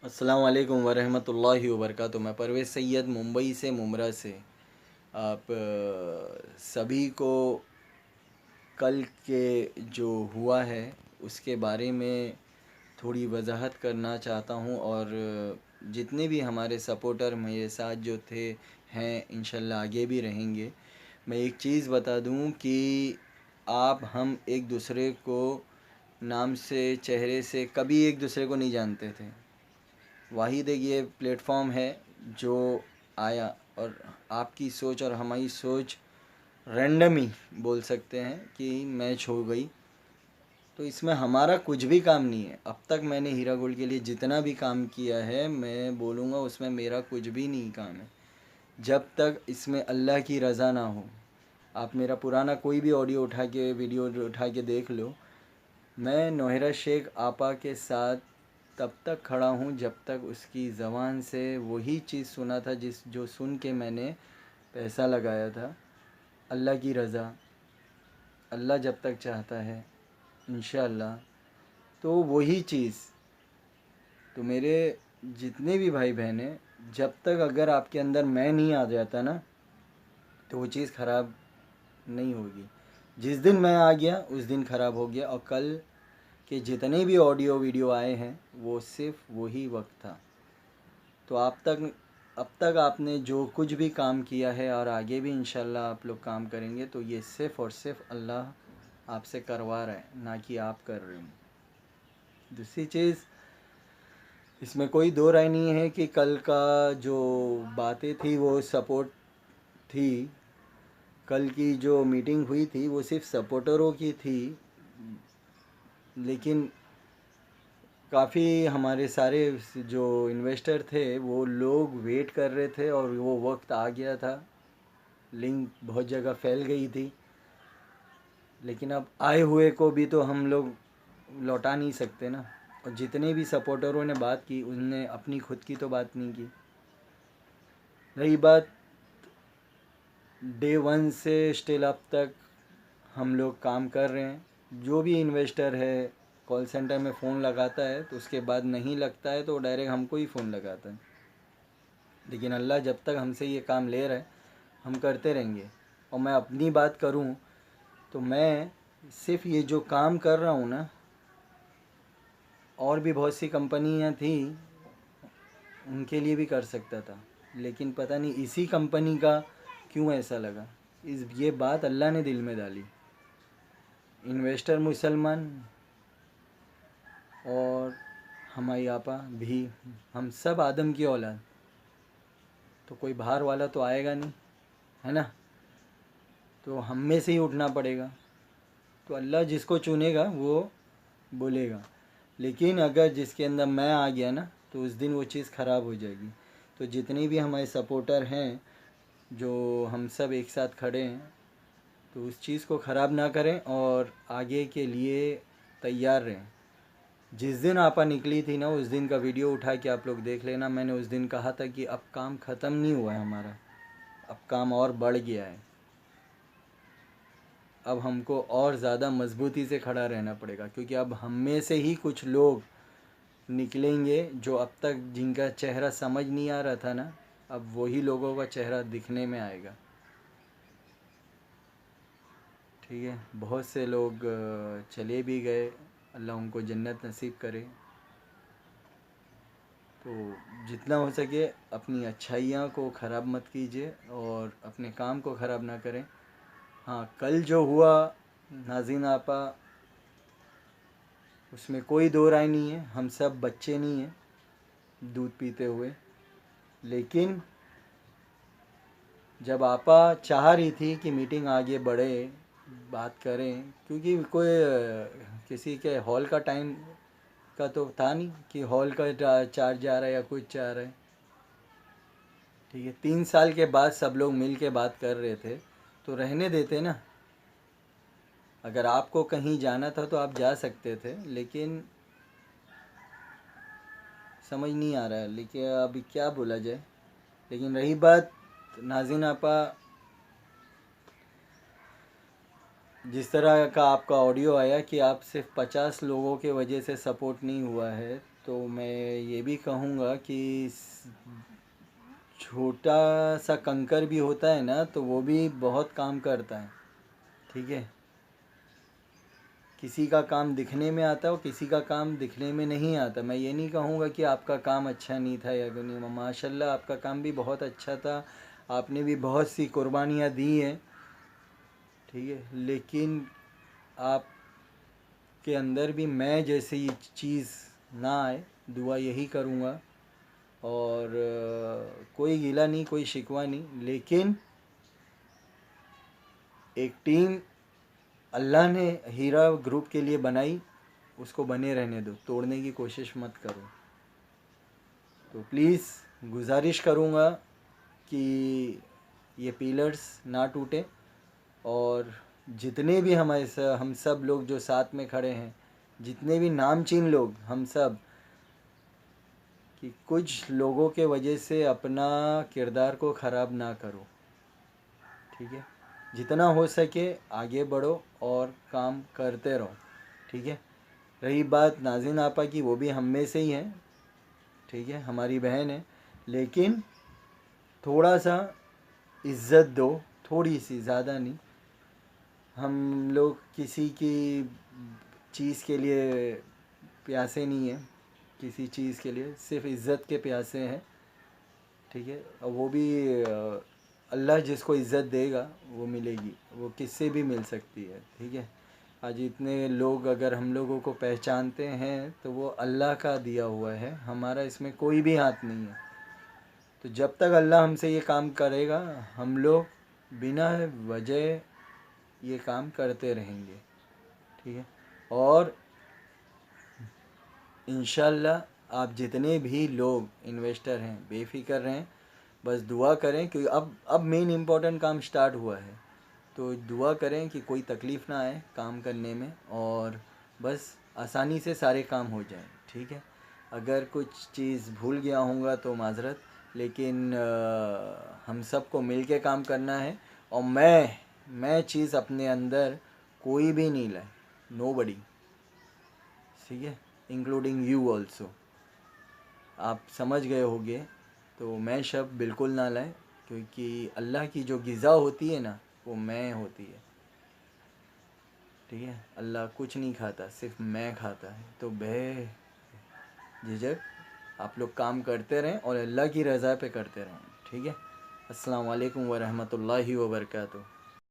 अस्सलाम वालेकुम वरहमतुल्लाहि वबरकातुहू। मैं परवेज़ सैयद मुंबई से मुमरा से आप सभी को कल के जो हुआ है उसके बारे में थोड़ी वजाहत करना चाहता हूँ। और जितने भी हमारे सपोर्टर मेरे साथ जो थे हैं इंशाल्लाह आगे भी रहेंगे। मैं एक चीज़ बता दूँ कि आप हम एक दूसरे को नाम से चेहरे से कभी एक दूसरे को नहीं जानते थे। वाहिद एक ये प्लेटफॉर्म है जो आया और आपकी सोच और हमारी सोच रैंडम ही बोल सकते हैं कि मैच हो गई। तो इसमें हमारा कुछ भी काम नहीं है। अब तक मैंने हीरा गोल्ड के लिए जितना भी काम किया है मैं बोलूँगा उसमें मेरा कुछ भी नहीं काम है जब तक इसमें अल्लाह की रज़ा ना हो। आप मेरा पुराना कोई भी ऑडियो उठा के वीडियो उठा के देख लो। मैं नौहरा शेख आपा के साथ तब तक खड़ा हूँ जब तक उसकी ज़बान से वही चीज़ सुना था जो सुन के मैंने पैसा लगाया था। अल्लाह की रज़ा, अल्लाह जब तक चाहता है इंशाअल्लाह तो वही चीज़। तो मेरे जितने भी भाई बहन हैं, जब तक अगर आपके अंदर मैं नहीं आ जाता ना तो वो चीज़ ख़राब नहीं होगी। जिस दिन मैं आ गया उस दिन ख़राब हो गया। और कल के जितने भी ऑडियो वीडियो आए हैं वो सिर्फ वही वक्त था। तो अब तक आपने जो कुछ भी काम किया है और आगे भी इंशाल्लाह आप लोग काम करेंगे तो ये सिर्फ़ और सिर्फ अल्लाह आपसे करवा रहा है, ना कि आप कर रहे हो। दूसरी चीज़, इसमें कोई दो राय नहीं है कि कल का जो बातें थी वो सपोर्ट थी। कल की जो मीटिंग हुई थी वो सिर्फ सपोर्टरों की थी, लेकिन काफ़ी हमारे सारे जो इन्वेस्टर थे वो लोग वेट कर रहे थे और वो वक्त आ गया था। लिंक बहुत जगह फैल गई थी, लेकिन अब आए हुए को भी तो हम लोग लौटा नहीं सकते ना। और जितने भी सपोर्टरों ने बात की उनने अपनी खुद की तो बात नहीं की। रही बात डे वन से स्टिल अब तक हम लोग काम कर रहे हैं। जो भी इन्वेस्टर है कॉल सेंटर में फ़ोन लगाता है तो उसके बाद नहीं लगता है तो डायरेक्ट हमको ही फ़ोन लगाता है। लेकिन अल्लाह जब तक हमसे ये काम ले रहा है हम करते रहेंगे। और मैं अपनी बात करूं तो मैं सिर्फ ये जो काम कर रहा हूं ना, और भी बहुत सी कंपनियां थी उनके लिए भी कर सकता था, लेकिन पता नहीं इसी कंपनी का क्यों ऐसा लगा। ये बात अल्लाह ने दिल में डाली। इन्वेस्टर मुसलमान और हमारी आपा भी, हम सब आदम की औलाद, तो कोई बाहर वाला तो आएगा नहीं, है ना। तो हम में से ही उठना पड़ेगा। तो अल्लाह जिसको चुनेगा वो बोलेगा। लेकिन अगर जिसके अंदर मैं आ गया ना तो उस दिन वो चीज़ ख़राब हो जाएगी। तो जितने भी हमारे सपोर्टर हैं जो हम सब एक साथ खड़े हैं तो उस चीज़ को ख़राब ना करें और आगे के लिए तैयार रहें। जिस दिन आपा निकली थी ना उस दिन का वीडियो उठा के आप लोग देख लेना। मैंने उस दिन कहा था कि अब काम ख़त्म नहीं हुआ है हमारा, अब काम और बढ़ गया है। अब हमको और ज़्यादा मजबूती से खड़ा रहना पड़ेगा, क्योंकि अब हम में से ही कुछ लोग निकलेंगे जो अब तक जिनका चेहरा समझ नहीं आ रहा था ना, अब वही लोगों का चेहरा दिखने में आएगा। ठीक है, बहुत से लोग चले भी गए, अल्लाह उनको जन्नत नसीब करे। तो जितना हो सके अपनी अच्छाइयाँ को ख़राब मत कीजिए और अपने काम को ख़राब ना करें। हाँ, कल जो हुआ नाज़रीन आपा, उसमें कोई दो राय नहीं है। हम सब बच्चे नहीं हैं दूध पीते हुए। लेकिन जब आपा चाह रही थी कि मीटिंग आगे बढ़े, बात करें, क्योंकि कोई किसी के हॉल का टाइम का तो था नहीं कि हॉल का चार्ज जा रहा है या कुछ चाह रहा है। ठीक है, 3 साल के बाद सब लोग मिल के बात कर रहे थे तो रहने देते ना। अगर आपको कहीं जाना था तो आप जा सकते थे, लेकिन समझ नहीं आ रहा है, लेकिन अभी क्या बोला जाए। लेकिन रही बात नाज़रीन आपा, जिस तरह का आपका ऑडियो आया कि आप सिर्फ 50 लोगों के वजह से सपोर्ट नहीं हुआ है, तो मैं ये भी कहूँगा कि छोटा सा कंकर भी होता है ना, तो वो भी बहुत काम करता है। ठीक है, किसी का काम दिखने में आता है और किसी का काम दिखने में नहीं आता। मैं ये नहीं कहूँगा कि आपका काम अच्छा नहीं था या नहीं, माशाल्लाह आपका काम भी बहुत अच्छा था, आपने भी बहुत सी कुर्बानियाँ दी हैं। ठीक है, लेकिन आप के अंदर भी मैं जैसी चीज़ ना आए, दुआ यही करूँगा। और कोई गिला नहीं, कोई शिकवा नहीं, लेकिन एक टीम अल्लाह ने हीरा ग्रुप के लिए बनाई, उसको बने रहने दो, तोड़ने की कोशिश मत करो। तो प्लीज़ गुजारिश करूँगा कि ये पिलर्स ना टूटे, और जितने भी हम सब लोग जो साथ में खड़े हैं, जितने भी नामचीन लोग हम सब, कि कुछ लोगों के वजह से अपना किरदार को ख़राब ना करो। ठीक है, जितना हो सके आगे बढ़ो और काम करते रहो। ठीक है, रही बात नाज़रीन आपा की, वो भी हम में से ही हैं। ठीक है, हमारी बहन है, लेकिन थोड़ा सा इज़्ज़त दो, थोड़ी सी, ज़्यादा नहीं। हम लोग किसी की चीज़ के लिए प्यासे नहीं हैं, किसी चीज़ के लिए सिर्फ इज़्ज़त के प्यासे हैं। ठीक है, और वो भी अल्लाह जिसको इज़्ज़त देगा वो मिलेगी, वो किससे भी मिल सकती है। ठीक है, आज इतने लोग अगर हम लोगों को पहचानते हैं तो वो अल्लाह का दिया हुआ है, हमारा इसमें कोई भी हाथ नहीं है। तो जब तक अल्लाह हमसे ये काम करेगा, हम लोग बिना वजह ये काम करते रहेंगे। ठीक है, और इंशाल्लाह आप जितने भी लोग इन्वेस्टर हैं बेफ़िक्र रहें, बस दुआ करें, क्योंकि अब मेन इम्पोर्टेंट काम स्टार्ट हुआ है। तो दुआ करें कि कोई तकलीफ़ ना आए काम करने में, और बस आसानी से सारे काम हो जाएं। ठीक है, अगर कुछ चीज़ भूल गया होऊंगा तो माज़रत, लेकिन हम सब को मिल के काम करना है। और मैं चीज़ अपने अंदर कोई भी नहीं लाए, नोबडी। ठीक है, इंक्लूडिंग यू ऑल्सो। आप समझ गए होंगे, तो मैं शब्द बिल्कुल ना लाए, क्योंकि अल्लाह की जो ग़िज़ा होती है ना, वो मैं होती है। ठीक है, अल्लाह कुछ नहीं खाता, सिर्फ मैं खाता है। तो झिझक आप लोग काम करते रहें और अल्लाह की रज़ा पे करते रहें। ठीक है, अस्सलाम वालेकुम व रहमतुल्लाहि व बरकातुहू।